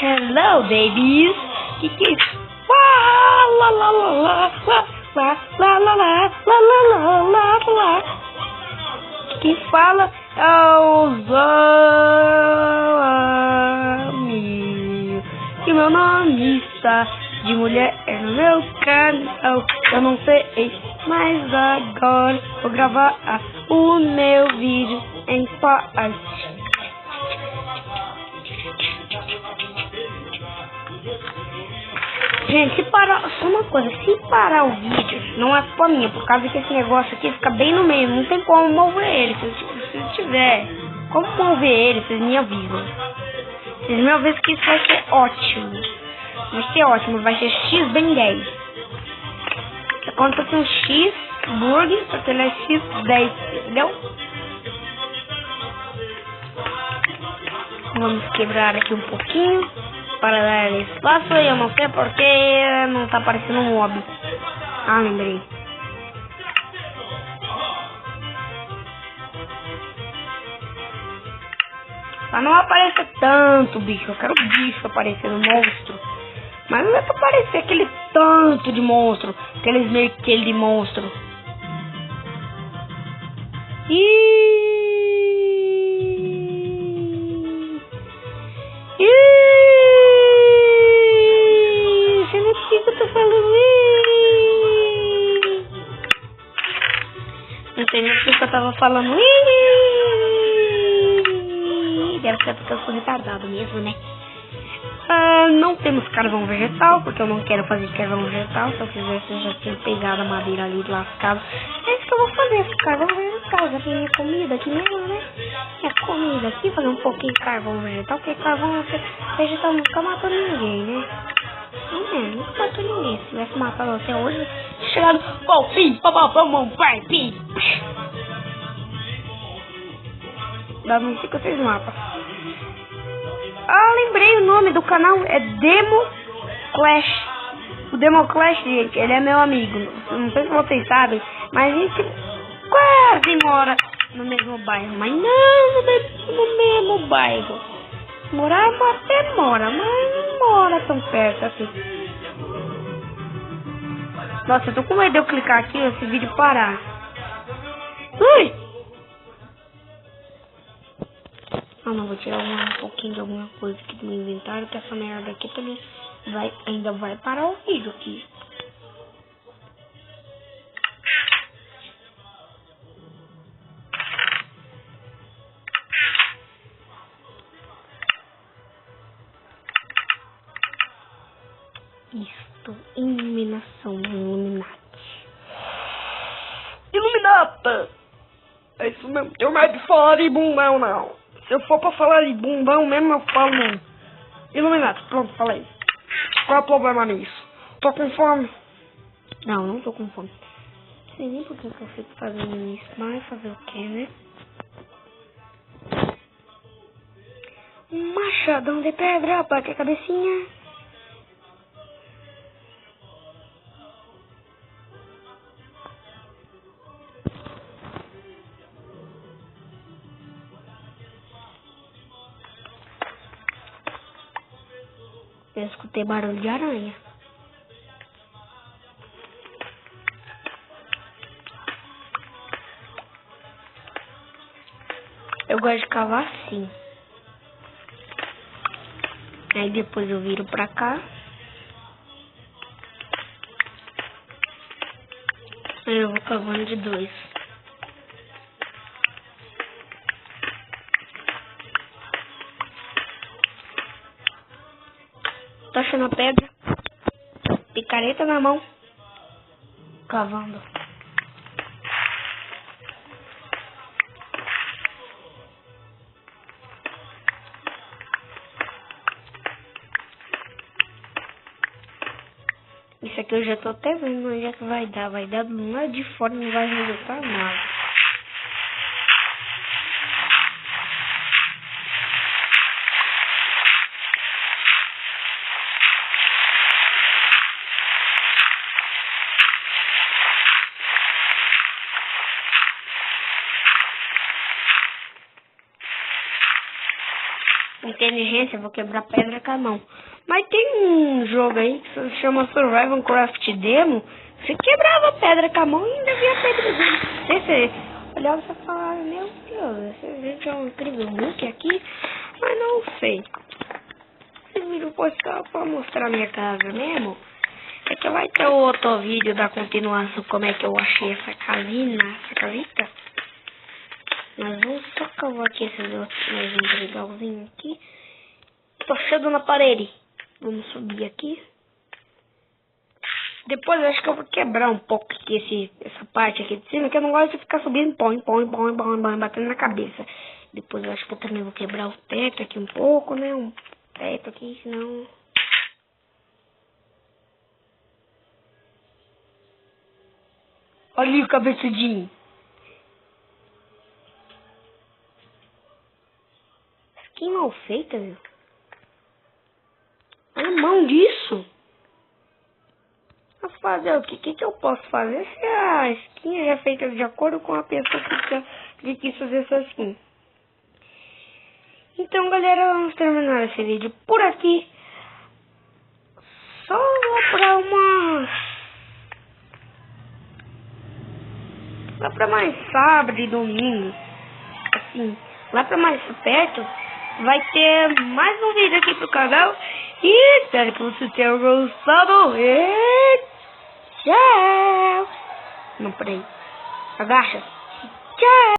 Hello, babies. Que fala lá lá lá lá lá lá lá lá lá lá lá. Que fala aos amigos que meu nome está de mulher no meu canal. Eu não sei, mas agora vou gravar o meu vídeo em paz. Gente, se parar, só uma coisa, se parar o vídeo, não é culpa minha, por causa que esse negócio aqui fica bem no meio, não tem como mover ele. Se tiver como mover ele, vocês me avisam. Vocês me avisam que isso vai ser ótimo. Vai ser ótimo, vai ser X bem 10. É quando fosse um X burger, só que ele é X 10, entendeu? Vamos quebrar aqui um pouquinho para dar espaço. Eu não sei porque não tá aparecendo um mob. Ah, lembrei. Pra não aparecer tanto bicho. Eu quero bicho aparecendo, monstro. Mas não é pra aparecer aquele tanto de monstro. Aqueles meio que ele de monstro. Você não sei o que eu tô falando. Não sei nem o que eu tava falando. Deve ser porque eu sou retardado mesmo, né? Não temos carvão vegetal, porque eu não quero fazer carvão vegetal. Se eu fizesse, eu já tinha pegado a madeira ali lascado. É isso que eu vou fazer, carvão vegetal. Já tem minha comida aqui mesmo, né? Minha comida aqui, fazer um pouquinho de carvão vegetal, porque carvão vegetal nunca matou ninguém, né? Nunca matou ninguém. Se tivesse matado até hoje, chegado, bom, fim, vamos, vai, fim. Dá uns 5 ou 6 mapas. Lembrei o nome do canal, é Demo Clash. O Demo Clash, gente, ele é meu amigo. Não sei se vocês sabem, mas a gente quase mora no mesmo bairro. Mas não no mesmo bairro. Morar até mora, mas não mora tão perto assim. Nossa, eu tô com medo de eu clicar aqui e esse vídeo parar. Ui! Não, vou tirar um pouquinho de alguma coisa aqui do meu inventário, que essa merda aqui também ainda vai parar o vídeo aqui. Isto, iluminação, Illuminati. Iluminata! É isso mesmo, eu não é de falar de bumbão, não. Se eu for pra falar de bumbão mesmo, eu falo mesmo. Illuminati, pronto, falei. Qual é o problema nisso? Tô com fome. Não tô com fome. Não sei nem por que eu fico fazendo isso, mas fazer o que, né? Um machadão de pedra, bate a cabecinha. Eu escutei barulho de aranha. Eu gosto de cavar assim. Aí depois eu viro pra cá. Aí eu vou cavando de 2. Tô achando a pedra. Picareta na mão. Cavando. Isso aqui eu já tô até vendo onde é que vai dar. Vai dar do lado de fora, não vai resultar nada. inteligência, vou quebrar pedra com a mão. Mas tem um jogo aí que se chama Survival Craft Demo. Você quebrava pedra com a mão e ainda via pedra dentro. Você olhava e falava, meu Deus, esse vídeo é um incrível look aqui. Mas não sei. Esse vídeo foi só pra mostrar minha casa mesmo. É que vai ter outro vídeo da continuação, como é que eu achei essa casinha, essa casita. Mas vamos só cavar aqui esses outros mais um legalzinho aqui. Tô chegando na parede. Vamos subir aqui. Depois eu acho que eu vou quebrar um pouco aqui essa parte aqui de cima, que eu não gosto de ficar subindo põe, batendo na cabeça. Depois eu acho que eu também vou quebrar o teto aqui um pouco, né? Um teto aqui, senão... Olha ali o cabeçudinho. Que mal feita, viu? Olha a mão disso. Vou fazer o que? O que eu posso fazer se a skin é feita de acordo com a pessoa que quis fazer essa skin? Então, galera, vamos terminar esse vídeo por aqui. Só pra lá pra mais sábado e domingo, assim, lá pra mais perto, vai ter mais um vídeo aqui pro canal. E espero que você tenha gostado. E tchau. Não, peraí. Agacha. Tchau.